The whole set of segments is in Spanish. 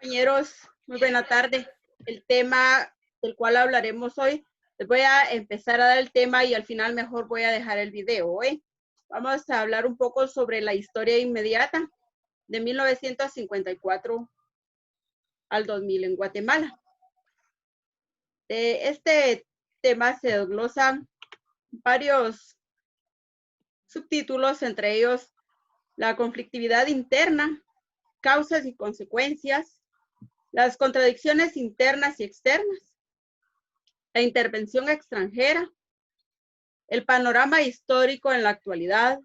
Compañeros, muy buena tarde. El tema del cual hablaremos hoy, les voy a empezar a dar el tema y al final mejor voy a dejar el video. Vamos a hablar un poco sobre la historia inmediata de 1954 al 2000 en Guatemala. De este tema se desglosan varios subtítulos, entre ellos la conflictividad interna, causas y consecuencias, las contradicciones internas y externas, la intervención extranjera, el panorama histórico en la actualidad,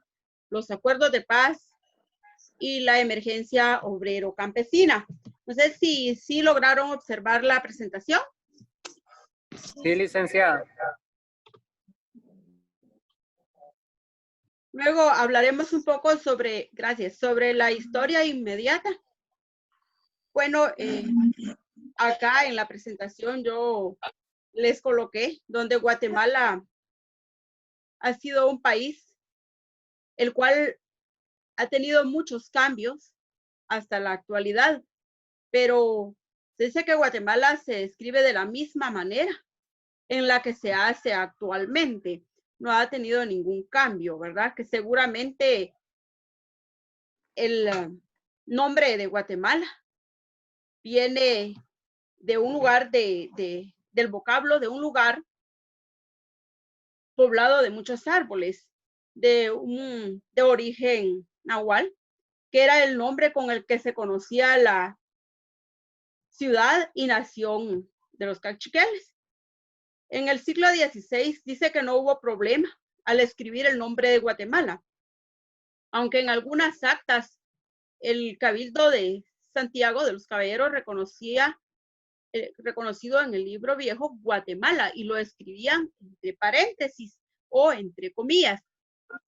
los acuerdos de paz y la emergencia obrero-campesina. No sé si lograron observar la presentación. Sí, licenciada. Luego hablaremos un poco sobre, sobre la historia inmediata. Bueno, acá en la presentación yo les coloqué donde Guatemala ha sido un país el cual ha tenido muchos cambios hasta la actualidad, pero se dice que Guatemala se describe de la misma manera en la que se hace actualmente. No ha tenido ningún cambio, ¿verdad? Que seguramente el nombre de Guatemala viene de un lugar del vocablo de un lugar poblado de muchos árboles, de origen nahual, que era el nombre con el que se conocía la ciudad y nación de los cachiqueles. En el siglo XVI dice que no hubo problema al escribir el nombre de Guatemala, aunque en algunas actas el Cabildo de Santiago de los Caballeros reconocido en el libro viejo Guatemala y lo escribían entre paréntesis o entre comillas.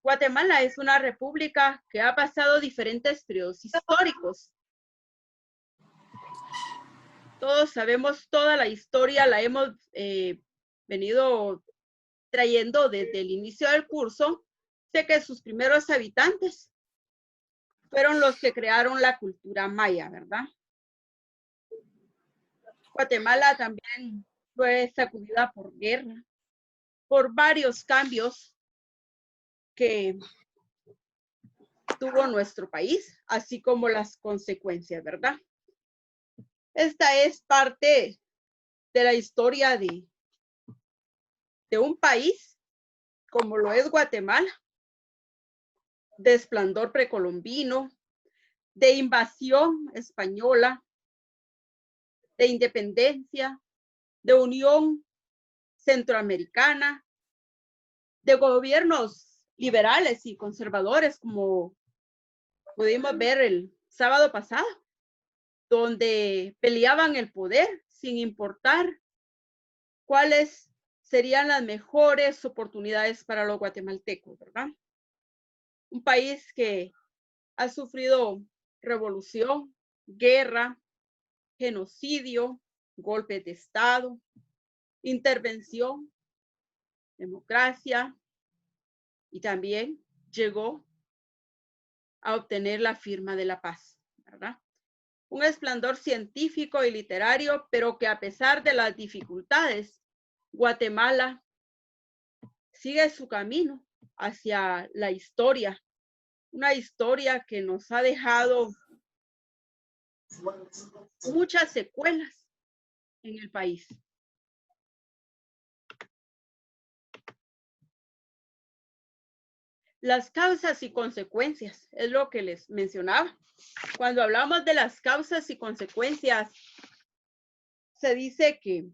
Guatemala es una república que ha pasado diferentes periodos históricos. Todos sabemos toda la historia, la hemos venido trayendo desde el inicio del curso. Sé que sus primeros habitantes fueron los que crearon la cultura maya, ¿verdad? Guatemala también fue sacudida por guerra, por varios cambios que tuvo nuestro país, así como las consecuencias, ¿verdad? Esta es parte de la historia de un país como lo es Guatemala, de esplendor precolombino, de invasión española, de independencia, de unión centroamericana, de gobiernos liberales y conservadores, como pudimos ver el sábado pasado, donde peleaban el poder sin importar cuáles serían las mejores oportunidades para los guatemaltecos, ¿verdad? Un país que ha sufrido revolución, guerra, genocidio, golpes de Estado, intervención, democracia, y también llegó a obtener la firma de la paz, ¿verdad? Un esplendor científico y literario, pero que a pesar de las dificultades, Guatemala sigue su camino hacia la historia, una historia que nos ha dejado muchas secuelas en el país. Las causas y consecuencias es lo que les mencionaba. Cuando hablamos de las causas y consecuencias, se dice que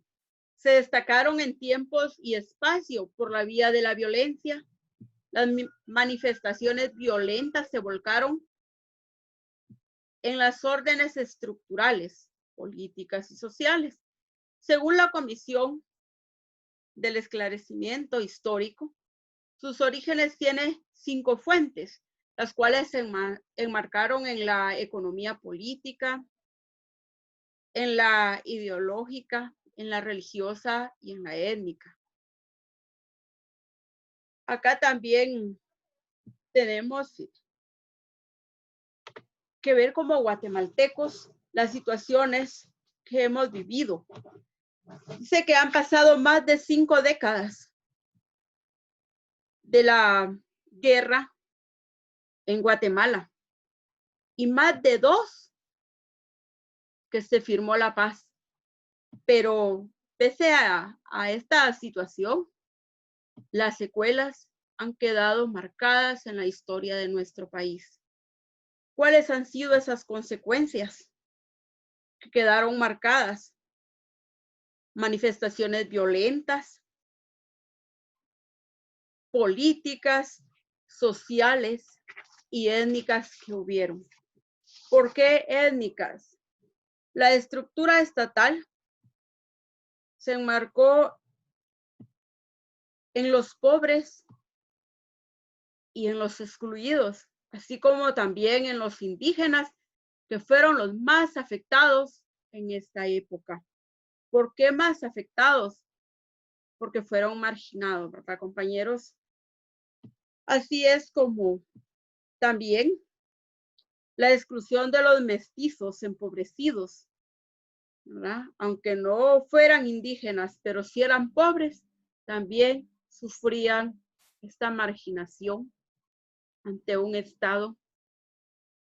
se destacaron en tiempos y espacio por la vía de la violencia. Las manifestaciones violentas se volcaron en las órdenes estructurales, políticas y sociales. Según la Comisión del Esclarecimiento Histórico, sus orígenes tienen 5 fuentes, las cuales se enmarcaron en la economía política, en la ideológica, en la religiosa y en la étnica. Acá también tenemos que ver como guatemaltecos las situaciones que hemos vivido. Dice que han pasado más de 5 décadas de la guerra en Guatemala y más de 2 que se firmó la paz. Pero pese a esta situación, las secuelas han quedado marcadas en la historia de nuestro país. ¿Cuáles han sido esas consecuencias que quedaron marcadas? Manifestaciones violentas, políticas, sociales y étnicas que hubieron. ¿Por qué étnicas? La estructura estatal se enmarcó en los pobres y en los excluidos, así como también en los indígenas, que fueron los más afectados en esta época. ¿Por qué más afectados? Porque fueron marginados, ¿verdad, compañeros? Así es como también la exclusión de los mestizos empobrecidos, ¿verdad? Aunque no fueran indígenas, pero si eran pobres, también sufrían esta marginación ante un estado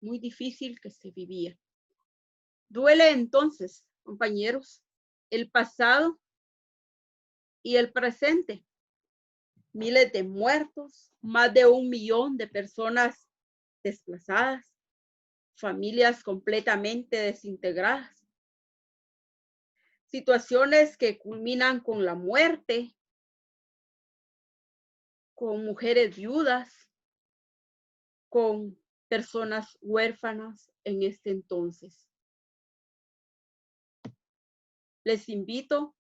muy difícil que se vivía. Duele entonces, compañeros, el pasado y el presente. Miles de muertos, más de 1 millón de personas desplazadas, familias completamente desintegradas, situaciones que culminan con la muerte, con mujeres viudas, con personas huérfanas en este entonces. Les invito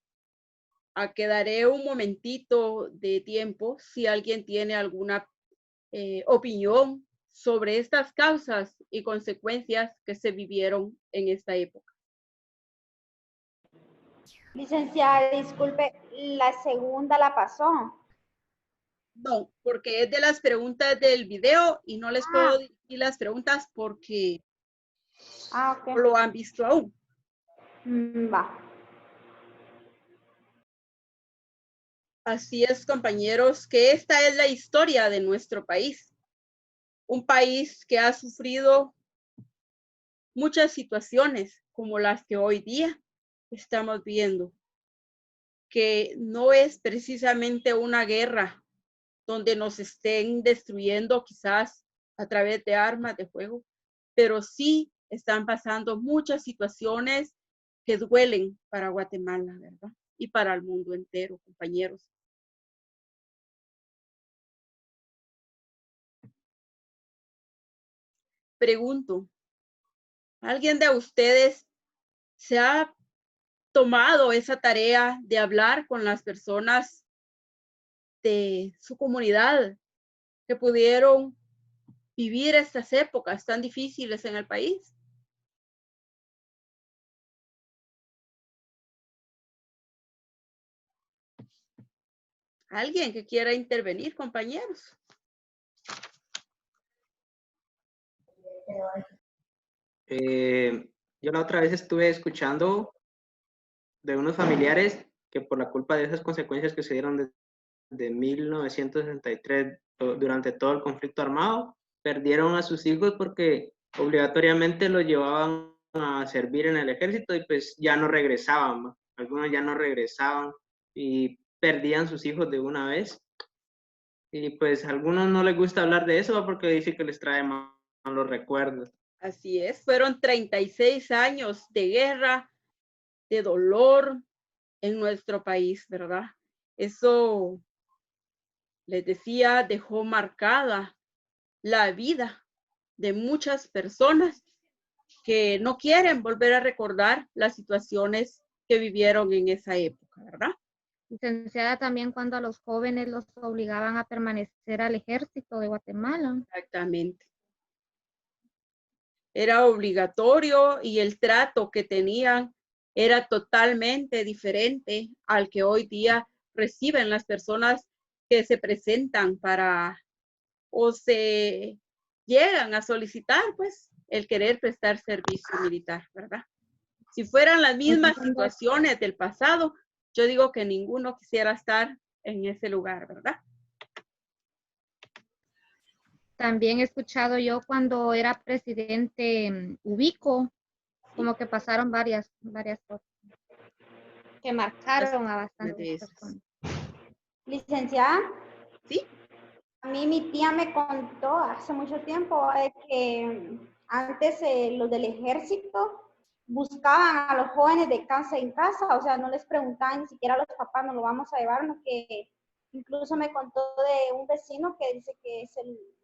a que daré un momentito de tiempo si alguien tiene alguna opinión sobre estas causas y consecuencias que se vivieron en esta época. Licenciada, disculpe, la segunda la pasó. No, porque es de las preguntas del video y no les puedo decir las preguntas porque Okay. no lo han visto aún. Va. Así es, compañeros, que esta es la historia de nuestro país. Un país que ha sufrido muchas situaciones como las que hoy día estamos viendo, que no es precisamente una guerra donde nos estén destruyendo quizás a través de armas de fuego, pero sí están pasando muchas situaciones que duelen para Guatemala, ¿verdad? Y para el mundo entero, compañeros. Pregunto, ¿alguien de ustedes se ha tomado esa tarea de hablar con las personas de su comunidad que pudieron vivir estas épocas tan difíciles en el país? ¿Alguien que quiera intervenir, compañeros? Yo la otra vez estuve escuchando de unos familiares que por la culpa de esas consecuencias que se dieron desde 1963 durante todo el conflicto armado, perdieron a sus hijos porque obligatoriamente los llevaban a servir en el ejército y pues ya no regresaban, ¿no? Algunos ya no regresaban y perdían sus hijos de una vez. Y pues a algunos no les gusta hablar de eso porque dice que les trae malos recuerdos. Así es, fueron 36 años de guerra, de dolor en nuestro país, ¿verdad? Eso, les decía, dejó marcada la vida de muchas personas que no quieren volver a recordar las situaciones que vivieron en esa época, ¿verdad? Licenciada, también cuando a los jóvenes los obligaban a permanecer al ejército de Guatemala. Exactamente. Era obligatorio y el trato que tenían era totalmente diferente al que hoy día reciben las personas que se presentan para o se llegan a solicitar, pues, el querer prestar servicio militar, ¿verdad? Si fueran las mismas situaciones del pasado, yo digo que ninguno quisiera estar en ese lugar, ¿verdad? También he escuchado yo cuando era presidente Ubico, como que pasaron varias cosas que marcaron a De bastantes esas. personas. Licenciada, ¿Sí? a mí mi tía me contó hace mucho tiempo que antes los del ejército buscaban a los jóvenes de casa en casa, o sea, no les preguntaban ni siquiera a los papás, no lo vamos a llevar, no, que incluso me contó de un vecino que dice que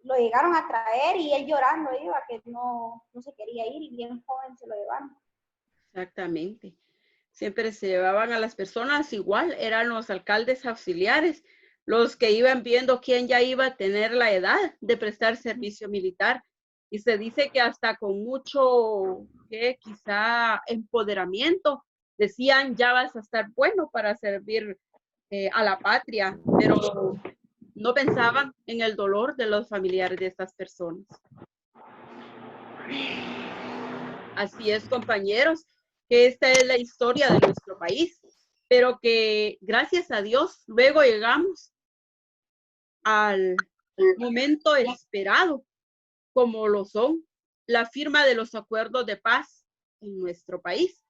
lo llegaron a traer y él llorando iba, que no se quería ir y bien joven se lo llevaron. Exactamente. Siempre se llevaban a las personas igual, eran los alcaldes auxiliares, los que iban viendo quién ya iba a tener la edad de prestar servicio militar. Y se dice que hasta con mucho, quizá empoderamiento, decían ya vas a estar bueno para servir a la patria, pero no pensaban en el dolor de los familiares de estas personas. Así es, compañeros, que esta es la historia de nuestro país, pero que gracias a Dios luego llegamos al momento esperado, como lo son la firma de los acuerdos de paz en nuestro país.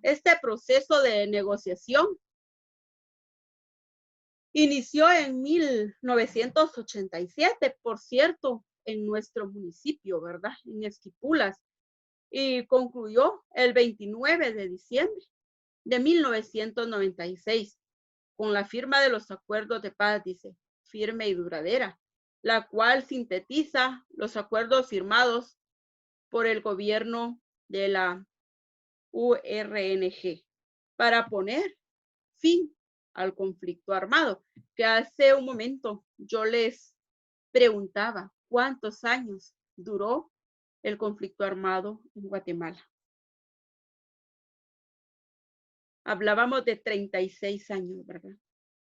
Este proceso de negociación inició en 1987, por cierto, en nuestro municipio, ¿verdad? En Esquipulas, y concluyó el 29 de diciembre de 1996 con la firma de los acuerdos de paz, dice, firme y duradera, la cual sintetiza los acuerdos firmados por el gobierno de la URNG para poner fin al conflicto armado, que hace un momento yo les preguntaba cuántos años duró el conflicto armado en Guatemala. Hablábamos de 36 años, ¿verdad?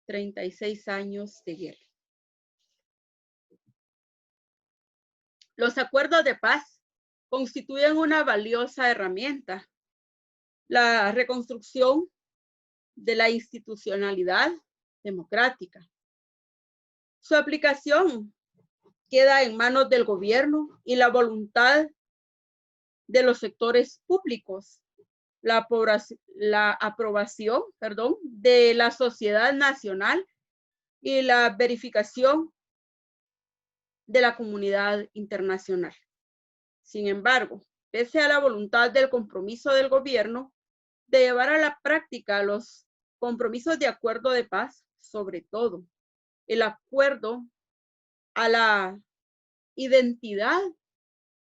36 años de guerra. Los acuerdos de paz constituyen una valiosa herramienta. La reconstrucción de la institucionalidad democrática. Su aplicación queda en manos del gobierno y la voluntad de los sectores públicos. La aprobación, de la sociedad nacional y la verificación de la comunidad internacional. Sin embargo, pese a la voluntad del compromiso del gobierno de llevar a la práctica los compromisos de acuerdo de paz, sobre todo el acuerdo a la identidad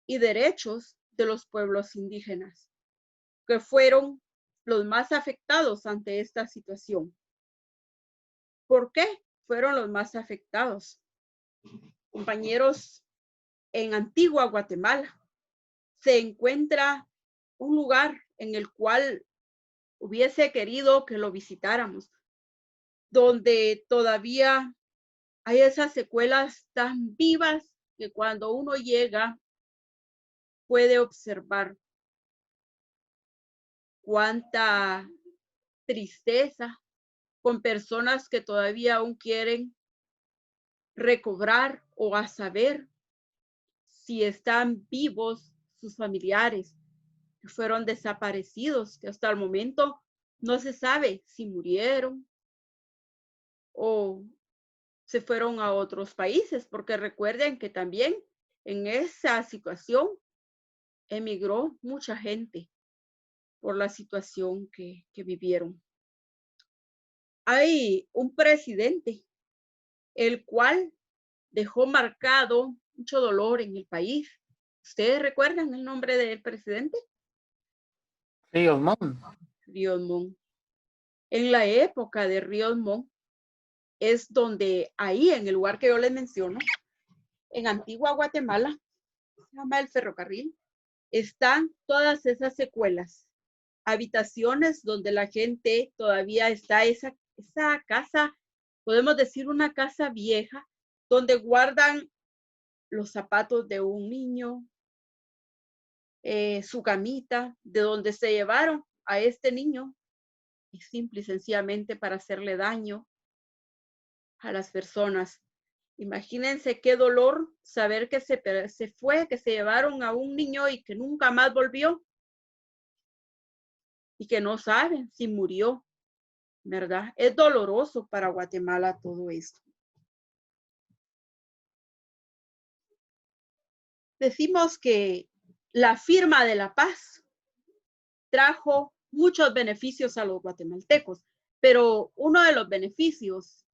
y derechos de los pueblos indígenas, que fueron los más afectados ante esta situación. ¿Por qué fueron los más afectados? Compañeros, en Antigua Guatemala se encuentra un lugar en el cual hubiese querido que lo visitáramos, donde todavía hay esas secuelas tan vivas que cuando uno llega puede observar cuánta tristeza con personas que todavía aún quieren recobrar o a saber si están vivos sus familiares que fueron desaparecidos, que hasta el momento no se sabe si murieron o se fueron a otros países, porque recuerden que también en esa situación emigró mucha gente por la situación que vivieron. Hay un presidente, el cual dejó marcado mucho dolor en el país. ¿Ustedes recuerdan el nombre del presidente? Ríos Montt. Ríos Montt. En la época de Ríos Montt es donde ahí, en el lugar que yo les menciono, en Antigua Guatemala, se llama el ferrocarril, están todas esas secuelas, habitaciones donde la gente todavía está, esa casa, podemos decir una casa vieja, donde guardan los zapatos de un niño, su camita, de donde se llevaron a este niño es simple y sencillamente para hacerle daño a las personas. Imagínense qué dolor saber que se fue, que se llevaron a un niño y que nunca más volvió. Y que no saben si murió, ¿verdad? Es doloroso para Guatemala todo esto. Decimos que la firma de la paz trajo muchos beneficios a los guatemaltecos, pero uno de los beneficios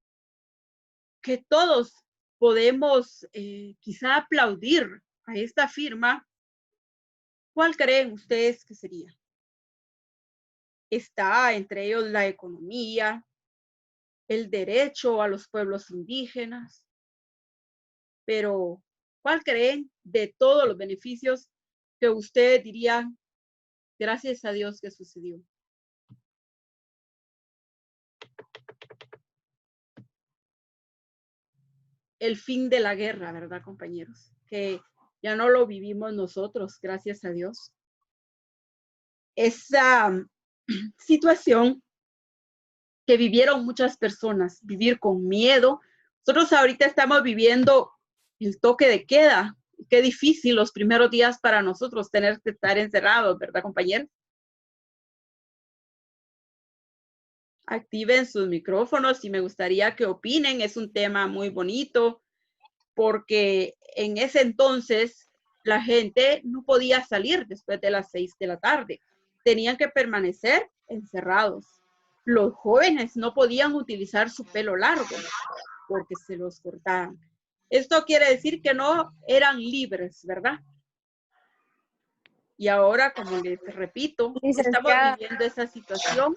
que todos podemos quizá aplaudir a esta firma, ¿cuál creen ustedes que sería? Está entre ellos la economía, el derecho a los pueblos indígenas, pero ¿cuál creen de todos los beneficios que ustedes dirían, gracias a Dios que sucedió? El fin de la guerra, ¿verdad, compañeros? Que ya no lo vivimos nosotros, gracias a Dios. Esa situación que vivieron muchas personas, vivir con miedo. Nosotros ahorita estamos viviendo el toque de queda. Qué difícil los primeros días para nosotros tener que estar encerrados, ¿verdad, compañeros? Activen sus micrófonos y me gustaría que opinen. Es un tema muy bonito porque en ese entonces la gente no podía salir después de las 6 de la tarde. Tenían que permanecer encerrados. Los jóvenes no podían utilizar su pelo largo porque se los cortaban. Esto quiere decir que no eran libres, ¿verdad? Y ahora, como les repito, estamos viviendo esa situación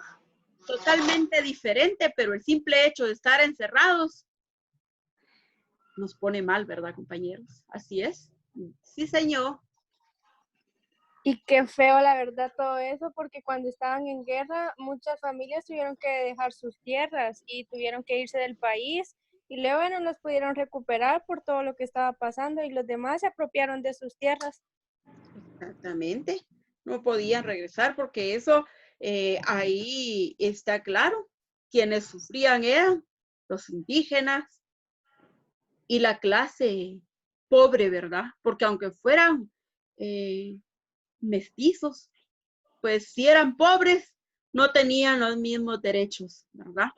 totalmente diferente, pero el simple hecho de estar encerrados nos pone mal, ¿verdad, compañeros? Así es. Sí, señor. Y qué feo, la verdad, todo eso, porque cuando estaban en guerra, muchas familias tuvieron que dejar sus tierras y tuvieron que irse del país y luego no los pudieron recuperar por todo lo que estaba pasando y los demás se apropiaron de sus tierras. Exactamente. No podían regresar porque eso ahí está claro. Quienes sufrían eran los indígenas y la clase pobre, ¿verdad? Porque aunque fueran mestizos, pues si eran pobres, no tenían los mismos derechos, ¿verdad?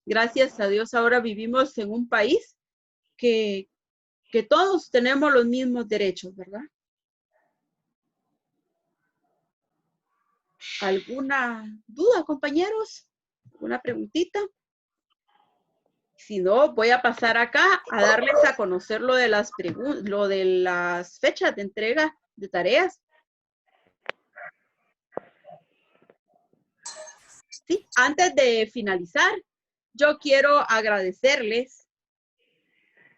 Gracias a Dios ahora vivimos en un país que todos tenemos los mismos derechos, ¿verdad? ¿Alguna duda, compañeros? ¿Alguna preguntita? Si no, voy a pasar acá a darles a conocer lo de las fechas de entrega de tareas. Sí, antes de finalizar, yo quiero agradecerles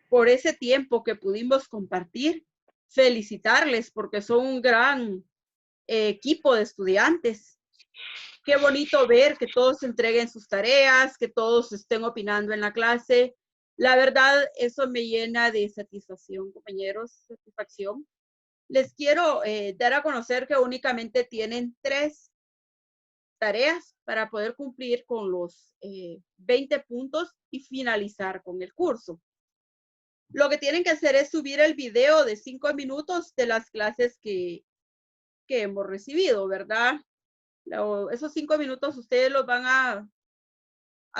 por ese tiempo que pudimos compartir, felicitarles porque son un gran equipo de estudiantes. Qué bonito ver que todos entreguen sus tareas, que todos estén opinando en la clase. La verdad, eso me llena de satisfacción, compañeros, satisfacción. Les quiero dar a conocer que únicamente tienen 3 tareas para poder cumplir con los 20 puntos y finalizar con el curso. Lo que tienen que hacer es subir el video de 5 minutos de las clases que hemos recibido, ¿verdad? Esos 5 minutos ustedes los van a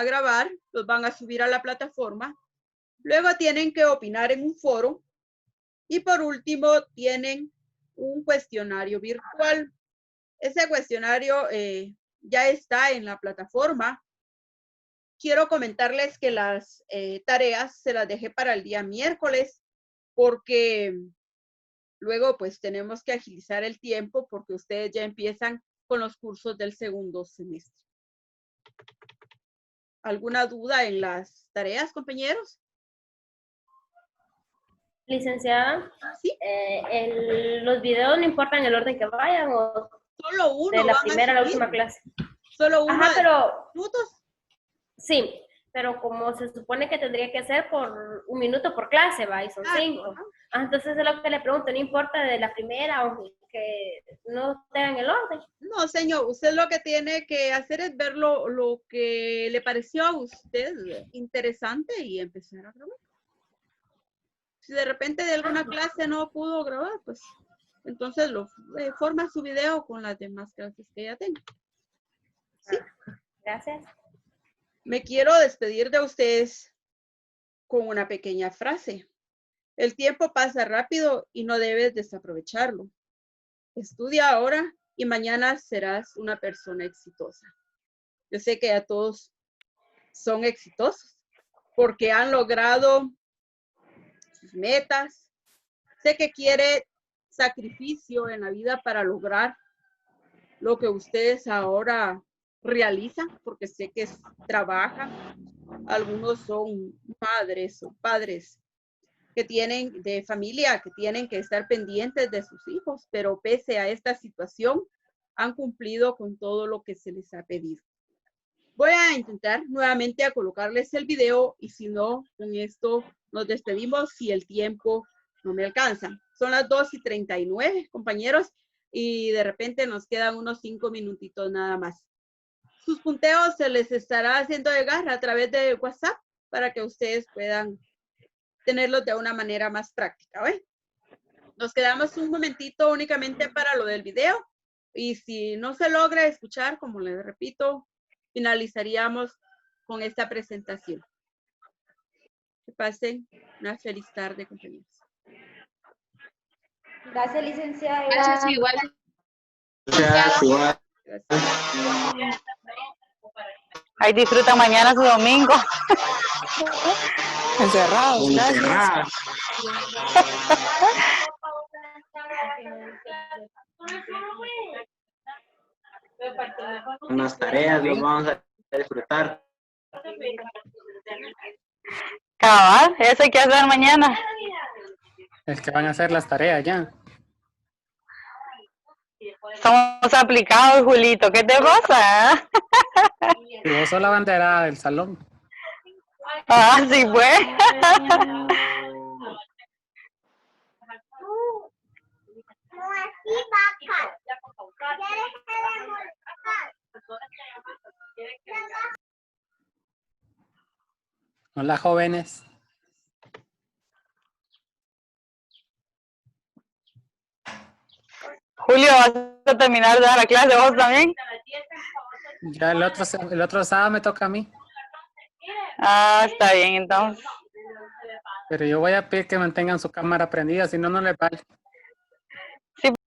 grabar, los van a subir a la plataforma. Luego tienen que opinar en un foro. Y por último, tienen un cuestionario virtual. Ese cuestionario ya está en la plataforma. Quiero comentarles que las tareas se las dejé para el día miércoles porque luego pues tenemos que agilizar el tiempo porque ustedes ya empiezan con los cursos del segundo semestre. ¿Alguna duda en las tareas, compañeros? Licenciada, ¿Sí? ¿Los videos no importan el orden que vayan o Solo uno de la van primera a la subir. última clase? Solo uno. Ajá, pero minutos. sí, pero como se supone que tendría que ser por 1 minuto por clase, va, y son 5. Entonces es lo que le pregunto, no importa de la primera o que no tengan el orden. No, señor, usted lo que tiene que hacer es ver lo que le pareció a usted interesante y empezar a grabar. Si de repente de alguna clase no pudo grabar, pues entonces forma su video con las demás clases que ya tenga. ¿Sí? Gracias. Me quiero despedir de ustedes con una pequeña frase. El tiempo pasa rápido y no debes desaprovecharlo. Estudia ahora y mañana serás una persona exitosa. Yo sé que ya todos son exitosos porque han logrado sus metas. Sé que quiere sacrificio en la vida para lograr lo que ustedes ahora realizan, porque sé que trabajan. Algunos son madres o padres que tienen de familia, que tienen que estar pendientes de sus hijos, pero pese a esta situación, han cumplido con todo lo que se les ha pedido. Voy a intentar nuevamente a colocarles el video y si no, con esto nos despedimos si el tiempo no me alcanza. Son las 2:39, compañeros, y de repente nos quedan unos 5 minutitos nada más. Sus punteos se les estará haciendo llegar a través de WhatsApp para que ustedes puedan tenerlos de una manera más práctica, ¿ve? Nos quedamos un momentito únicamente para lo del video y si no se logra escuchar, como les repito, finalizaríamos con esta presentación. Que pasen una feliz tarde, compañeros. Gracias, licenciada. Gracias, igual. Gracias, igual. Gracias. Ahí disfruta mañana su domingo. Encerrados, gracias. Encerradas. Con las tareas los vamos a disfrutar. Cabal, eso hay que hacer mañana. Es que van a hacer las tareas ya. Somos aplicados, Julito. ¿Qué te pasa? Y vos sos la bandera del salón. Ah, sí, pues. Hola, jóvenes. Julio, ¿vas a terminar de dar la clase vos también? Ya el otro sábado me toca a mí. Ah, está bien, entonces. Pero yo voy a pedir que mantengan su cámara prendida, si no, no les vale.